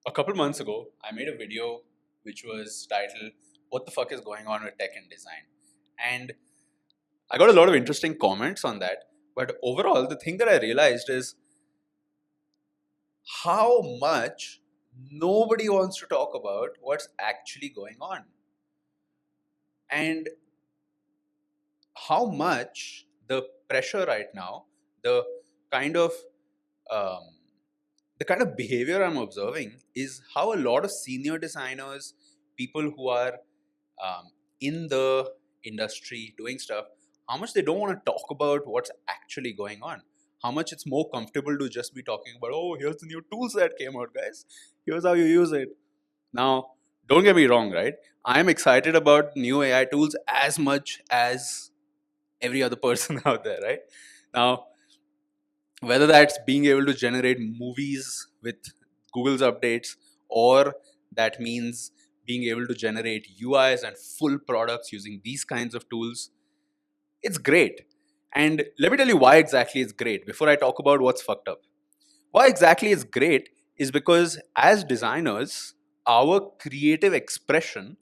A couple months ago, I made a video which was titled, "What the fuck is going on with tech and design?" And I got a lot of interesting comments on that. But overall, the thing that I realized is how much nobody wants to talk about what's actually going on. And how much the pressure right now, the kind of um, the kind of behavior I'm observing is how a lot of senior designers, people who are in the industry doing stuff, how much they don't want to talk about what's actually going on. How much it's more comfortable to just be talking about, oh, here's the new tools that came out, guys. Here's how you use it. Now, don't get me wrong, right? I'm excited about new AI tools as much as every other person out there, right? Now, whether that's being able to generate movies with Google's updates, or that means being able to generate UIs and full products using these kinds of tools, it's great. And let me tell you why exactly it's great before I talk about what's fucked up. Why exactly it's great is because as designers, our creative expression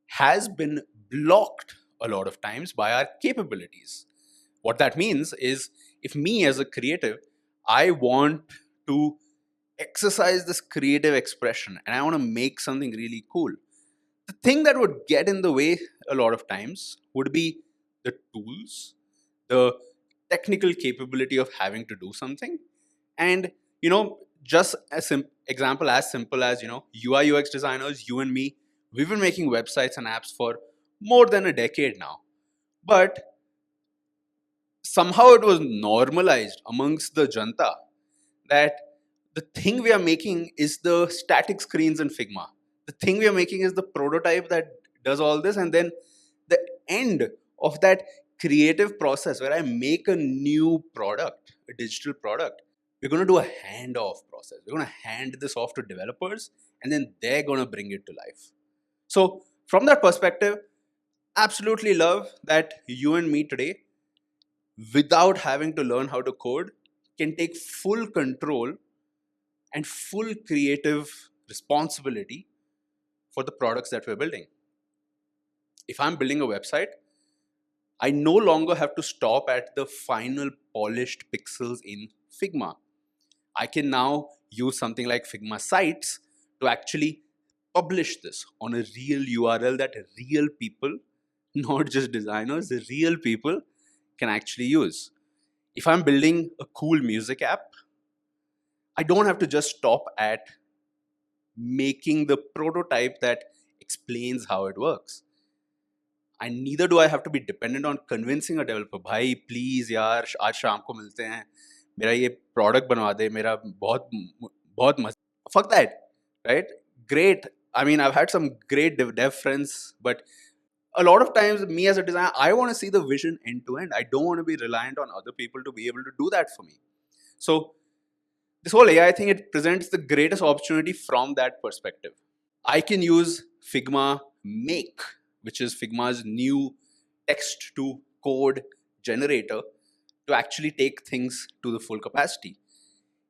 has been blocked a lot of times by our capabilities. What that means is if me as a creative, I want to exercise this creative expression and I want to make something really cool, the thing that would get in the way a lot of times would be the tools, the technical capability of having to do something. And, just as example as simple as, UI UX designers, you and me, we've been making websites and apps for more than a decade now. But somehow it was normalized amongst the janta that the thing we are making is the static screens in Figma. The thing we are making is the prototype that does all this. And then the end of that creative process where I make a new product, a digital product, we're going to do a handoff process. We're going to hand this off to developers and then they're going to bring it to life. So, from that perspective, absolutely love that you and me today, without having to learn how to code, can take full control and full creative responsibility for the products that we're building. If I'm building a website, I no longer have to stop at the final polished pixels in Figma. I can now use something like Figma Sites to actually publish this on a real URL that real people, not just designers, the real people can actually use. If I'm building a cool music app, I don't have to just stop at making the prototype that explains how it works. And neither do I have to be dependent on convincing a developer, भाई please यार आज शाम को मिलते हैं, मेरा ये product बनवा दे, मेरा बहुत बहुत मजा. Fuck that, right? Great. I mean, I've had some great dev friends, but a lot of times, me as a designer, I want to see the vision end to end. I don't want to be reliant on other people to be able to do that for me. So this whole AI thing, it presents the greatest opportunity from that perspective. I can use Figma Make, which is Figma's new text to code generator, to actually take things to the full capacity.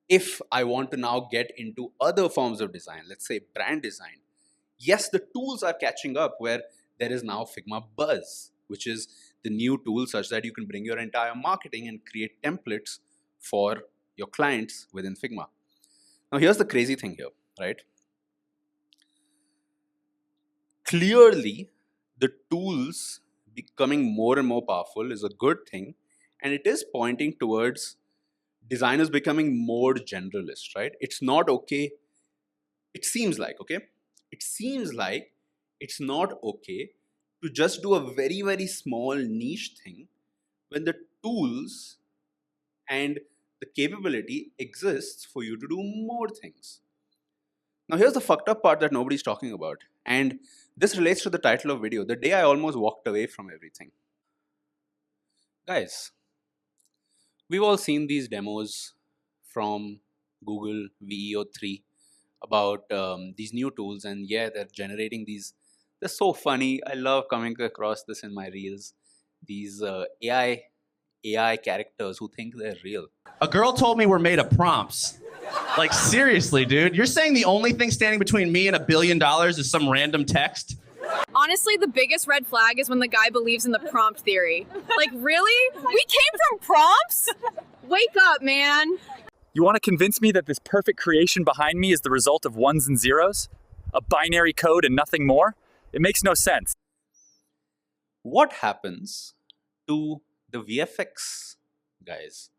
If I want to now get into other forms of design, let's say brand design, yes, the tools are catching up where there is now Figma Buzz, which is the new tool such that you can bring your entire marketing and create templates for your clients within Figma. Now, here's the crazy thing here, right? Clearly, the tools becoming more and more powerful is a good thing, and it is pointing towards designers becoming more generalist, right? It's not okay. It seems like, okay? It seems like it's not okay to just do a very, very small niche thing when the tools and the capability exists for you to do more things. Now, here's the fucked up part that nobody's talking about. And this relates to the title of video, the day I almost walked away from everything. Guys, we've all seen these demos from Google VEO3 about these new tools, and yeah, they're generating these. They're so funny. I love coming across this in my reels. These AI characters who think they're real. A girl told me we're made of prompts. Like, seriously, dude, you're saying the only thing standing between me and $1 billion is some random text? Honestly, the biggest red flag is when the guy believes in the prompt theory. Like, really? We came from prompts? Wake up, man. You want to convince me that this perfect creation behind me is the result of ones and zeros? A binary code and nothing more? It makes no sense. What happens to the VFX guys,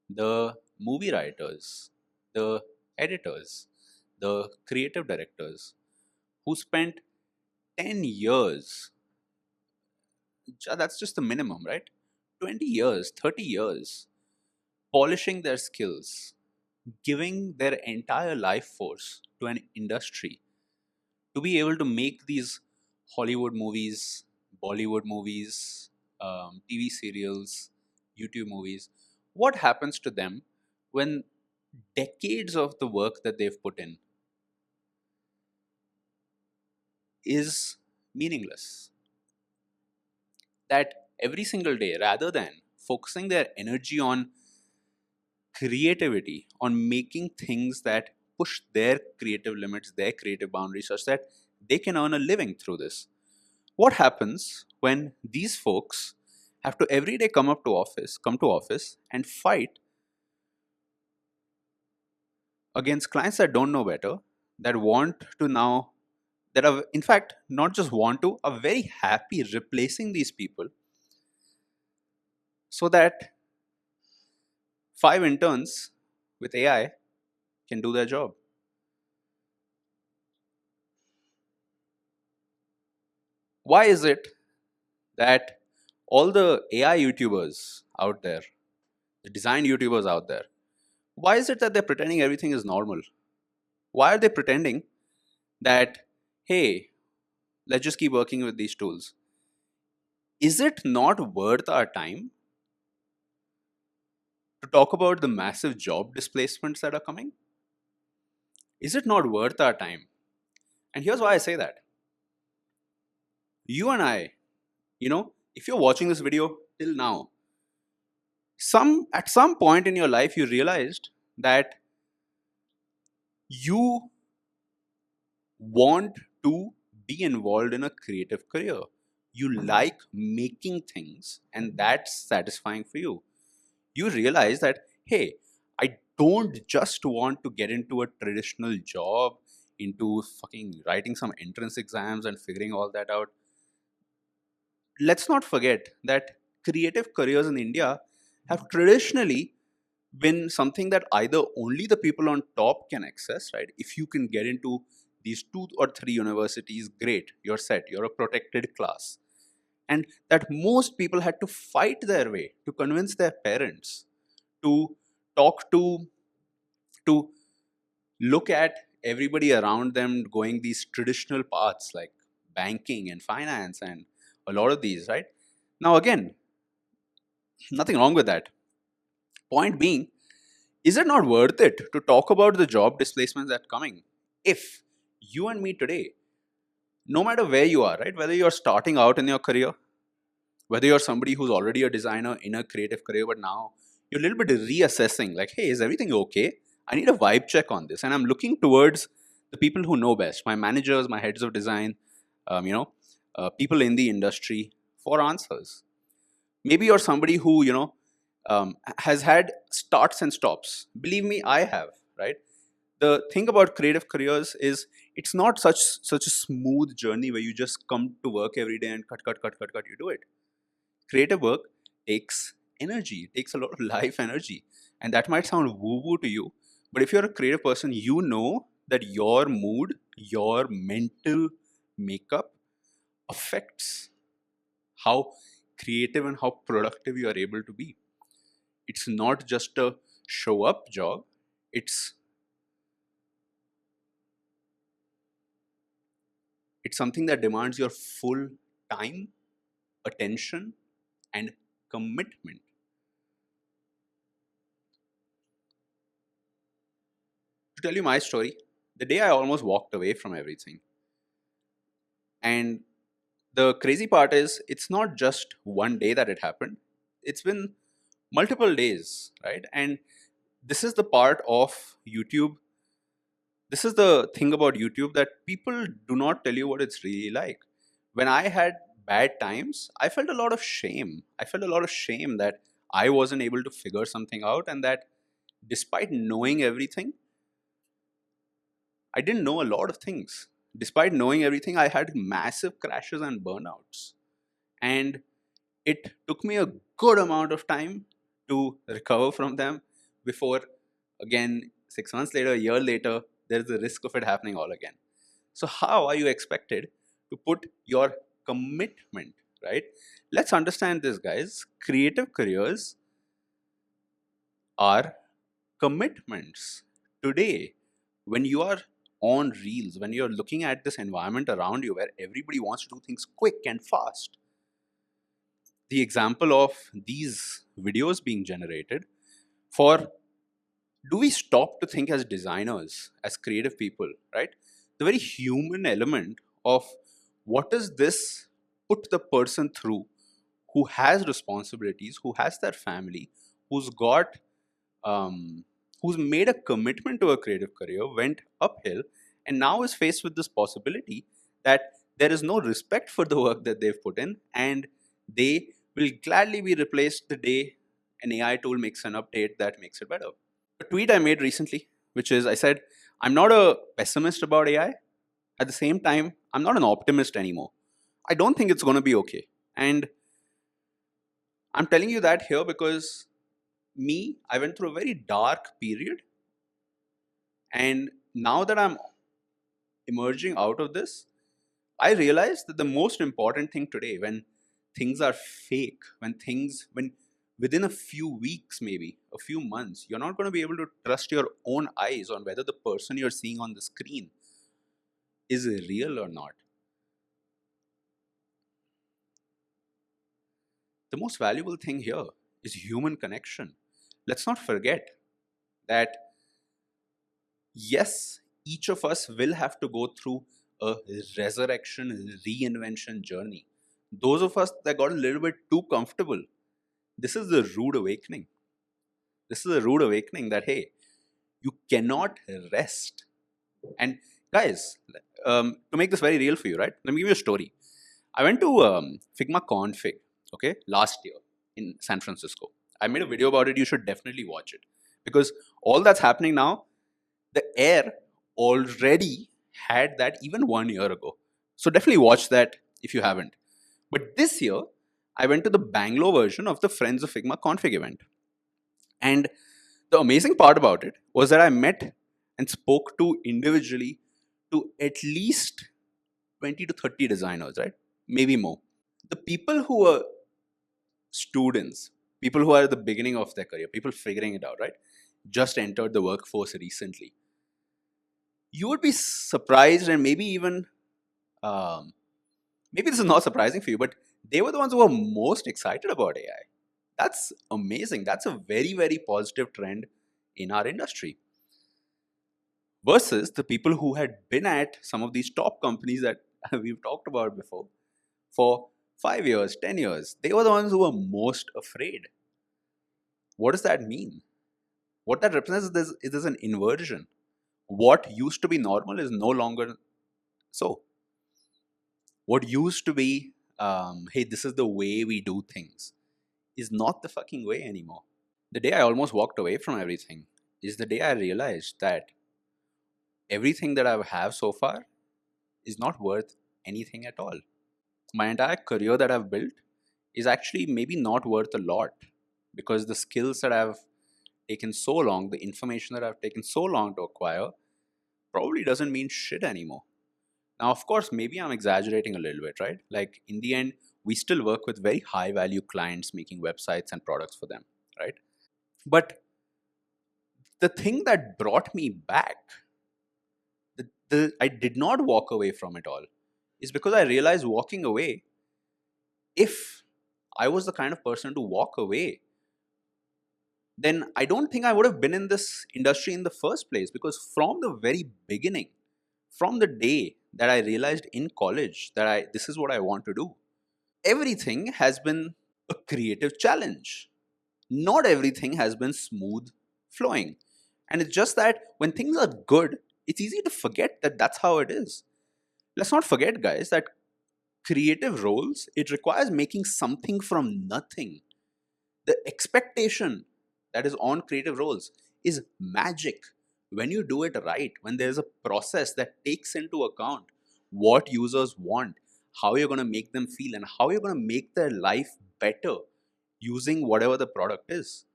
the movie writers, the editors, the creative directors who spent 10 years, that's just the minimum, right? 20 years, 30 years, polishing their skills, giving their entire life force to an industry to be able to make these Hollywood movies, Bollywood movies, TV serials, YouTube movies. What happens to them when decades of the work that they've put in is meaningless? That every single day, rather than focusing their energy on creativity, on making things that push their creative limits, their creative boundaries, such that they can earn a living through this. What happens when these folks have to every day come to office and fight against clients that don't know better, that want to now, that are in fact not just want to, are very happy replacing these people so that 5 interns with AI can do their job? Why is it that all the AI YouTubers out there, the design YouTubers out there, why is it that they're pretending everything is normal? Why are they pretending that, hey, let's just keep working with these tools? Is it not worth our time to talk about the massive job displacements that are coming? Is it not worth our time? And here's why I say that. You and I, if you're watching this video till now, at some point in your life you realized that you want to be involved in a creative career. You like making things, and that's satisfying for you. You realize that, hey, I don't just want to get into a traditional job, into fucking writing some entrance exams and figuring all that out. Let's not forget that creative careers in India have traditionally been something that either only the people on top can access, right? If you can get into these 2 or 3 universities, great, you're set, you're a protected class. And that most people had to fight their way to convince their parents to talk to look at everybody around them going these traditional paths like banking and finance and a lot of these, right? Now, again, nothing wrong with that. Point being, is it not worth it to talk about the job displacements that are coming? If you and me today, no matter where you are, right, whether you're starting out in your career, whether you're somebody who's already a designer in a creative career, but now you're a little bit reassessing, like, hey, is everything okay? I need a vibe check on this. And I'm looking towards the people who know best, my managers, my heads of design, people in the industry for answers. Maybe you're somebody who, has had starts and stops. Believe me, I have, right? The thing about creative careers is it's not such a smooth journey where you just come to work every day and cut, you do it. Creative work takes energy, it takes a lot of life energy. And that might sound woo-woo to you, but if you're a creative person, you know that your mood, your mental makeup affects how creative and how productive you are able to be. It's not just a show up job, it's something that demands your full time, attention, and commitment. To tell you my story, the day I almost walked away from everything. And the crazy part is, it's not just one day that it happened. It's been multiple days, right? And this is the part of YouTube. This is the thing about YouTube that people do not tell you what it's really like. When I had bad times, I felt a lot of shame. I felt a lot of shame that I wasn't able to figure something out, and that despite knowing everything, I didn't know a lot of things. Despite knowing everything, I had massive crashes and burnouts. And it took me a good amount of time to recover from them before, again, 6 months later, a year later, there's a risk of it happening all again. So, how are you expected to put your commitment, right? Let's understand this, guys. Creative careers are commitments. Today, when you are on reels, when you're looking at this environment around you where everybody wants to do things quick and fast, the example of these videos being generated, for do we stop to think as designers, as creative people, right? The very human element of what does this put the person through who has responsibilities, who has their family, who's got who's made a commitment to a creative career, went uphill, and now is faced with this possibility that there is no respect for the work that they've put in, and they will gladly be replaced the day an AI tool makes an update that makes it better. A tweet I made recently, which is I said, I'm not a pessimist about AI. At the same time, I'm not an optimist anymore. I don't think it's going to be okay. And I'm telling you that here because I went through a very dark period. And now that I'm emerging out of this, I realized that the most important thing today, when things are fake, when within a few weeks, maybe a few months, you're not going to be able to trust your own eyes on whether the person you're seeing on the screen is real or not. The most valuable thing here is human connection. Let's not forget that, yes, each of us will have to go through a resurrection, reinvention journey. Those of us that got a little bit too comfortable, this is the rude awakening. This is a rude awakening that, hey, you cannot rest. And guys, to make this very real for you, right? Let me give you a story. I went to Figma Config, okay, last year in San Francisco. I made a video about it. You should definitely watch it. Because all that's happening now, the Air already had that even 1 year ago. So definitely watch that if you haven't. But this year, I went to the Bangalore version of the Friends of Figma Config event. And the amazing part about it was that I met and spoke to individually to at least 20 to 30 designers, right? Maybe more. The people who are students, people who are at the beginning of their career, people figuring it out, right? Just entered the workforce recently. You would be surprised, and maybe even, maybe this is not surprising for you, but they were the ones who were most excited about AI. That's amazing. That's a very, very positive trend in our industry. Versus the people who had been at some of these top companies that we've talked about before for 5 years, 10 years. They were the ones who were most afraid. What does that mean? What that represents is an inversion. What used to be normal is no longer so. What used to be, hey, this is the way we do things, is not the fucking way anymore. The day I almost walked away from everything is the day I realized that everything that I have so far is not worth anything at all. My entire career that I've built is actually maybe not worth a lot because the skills that I've taken so long, the information that I've taken so long to acquire, probably doesn't mean shit anymore. Now, of course, maybe I'm exaggerating a little bit, right? Like, in the end, we still work with very high value clients making websites and products for them, right? But the thing that brought me back, I did not walk away from it all, is because I realized walking away, if I was the kind of person to walk away, then I don't think I would have been in this industry in the first place. Because from the very beginning, from the day that I realized in college that this is what I want to do, everything has been a creative challenge. Not everything has been smooth flowing. And it's just that when things are good, it's easy to forget that that's how it is. Let's not forget, guys, that creative roles, it requires making something from nothing. The expectation that is on creative roles is magic when you do it right, when there's a process that takes into account what users want, how you're going to make them feel, and how you're going to make their life better using whatever the product is.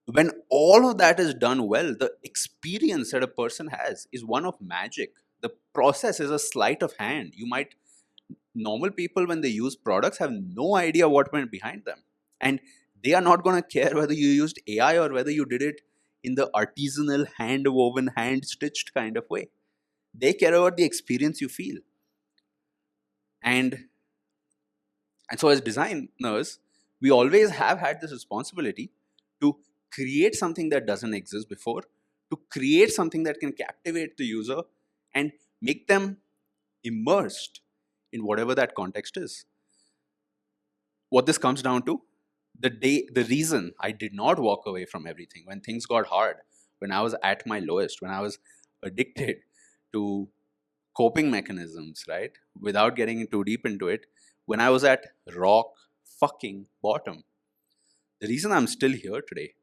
When all of that is done well, the experience that a person has is one of magic. The process is a sleight of hand. Normal people, when they use products, have no idea what went behind them. And they are not going to care whether you used AI or whether you did it in the artisanal, hand-woven, hand-stitched kind of way. They care about the experience you feel. And so as designers, we always have had this responsibility to create something that doesn't exist before, to create something that can captivate the user and make them immersed in whatever that context is. What this comes down to, the reason I did not walk away from everything when things got hard, when I was at my lowest, when I was addicted to coping mechanisms, right? Without getting too deep into it, when I was at rock fucking bottom. The reason I'm still here today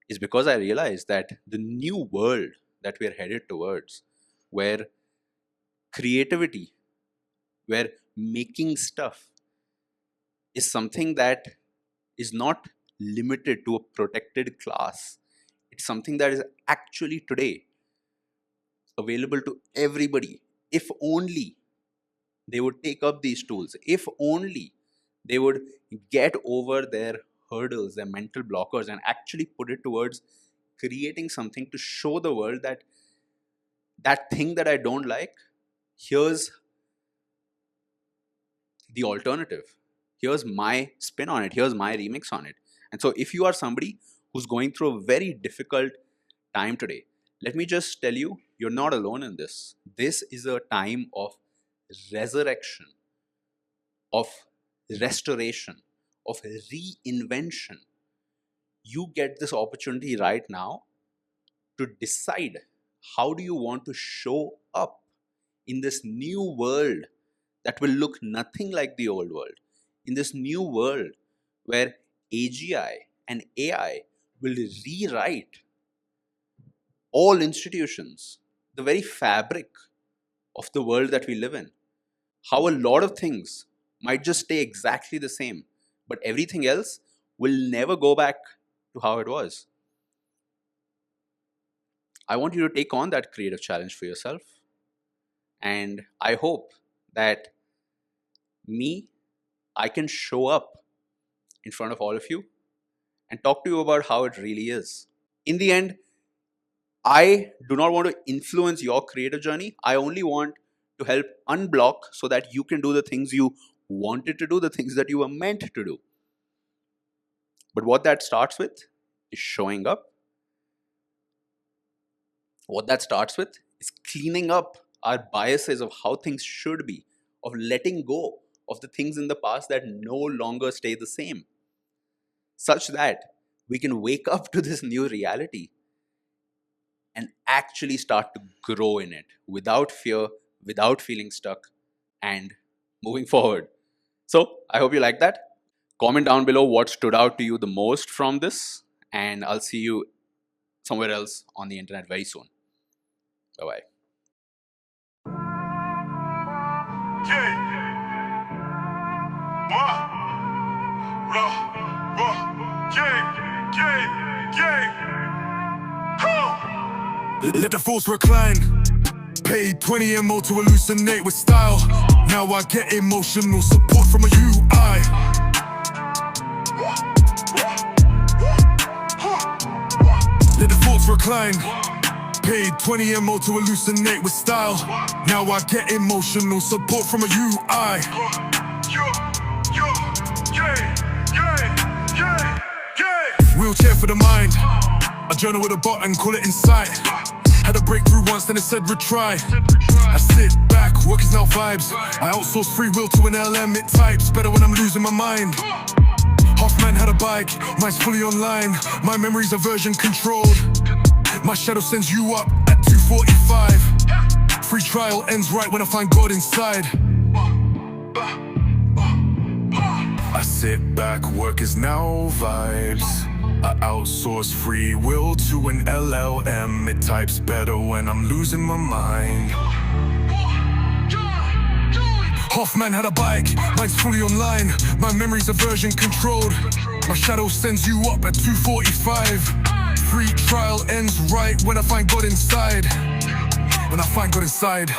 is because I realized that the new world that we're headed towards, where creativity, where making stuff is something that is not limited to a protected class. It's something that is actually today available to everybody. If only they would take up these tools, if only they would get over their hurdles, their mental blockers, and actually put it towards creating something to show the world that that thing that I don't like, here's the alternative. Here's my spin on it. Here's my remix on it. And so if you are somebody who's going through a very difficult time today, let me just tell you, you're not alone in this. This is a time of resurrection, of restoration, of reinvention. You get this opportunity right now to decide how do you want to show up in this new world that will look nothing like the old world. In this new world where AGI and AI will rewrite all institutions, the very fabric of the world that we live in. How a lot of things might just stay exactly the same, but everything else will never go back to how it was. I want you to take on that creative challenge for yourself. And I hope that I can show up in front of all of you and talk to you about how it really is. In the end, I do not want to influence your creative journey. I only want to help unblock so that you can do the things you wanted to do, the things that you were meant to do. But what that starts with is showing up. What that starts with is cleaning up our biases of how things should be, of letting go of the things in the past that no longer stay the same, such that we can wake up to this new reality and actually start to grow in it without fear, without feeling stuck, and moving forward. So I hope you like that. Comment down below what stood out to you the most from this, and I'll see you somewhere else on the internet very soon. Bye-bye. Let the force recline. Paid 20 MO to hallucinate with style. Now I get emotional support from a UI. Let the force recline. Paid 20 MO to hallucinate with style. Now I get emotional support from a UI. Wheelchair for the mind. A journal with a button, call it insight. Had a breakthrough once, then it said retry. I sit back, work is now vibes. I outsource free will to an LM, it types better when I'm losing my mind. Hoffman had a bike, mine's fully online. My memories are version controlled. My shadow sends you up at 2:45. Free trial ends right when I find God inside. I sit back, work is now vibes. I outsource free will to an LLM. It types better when I'm losing my mind. Hoffman had a bike, mine's fully online. My memories are version controlled. My shadow sends you up at 2:45. Free trial ends right when I find God inside. When I find God inside.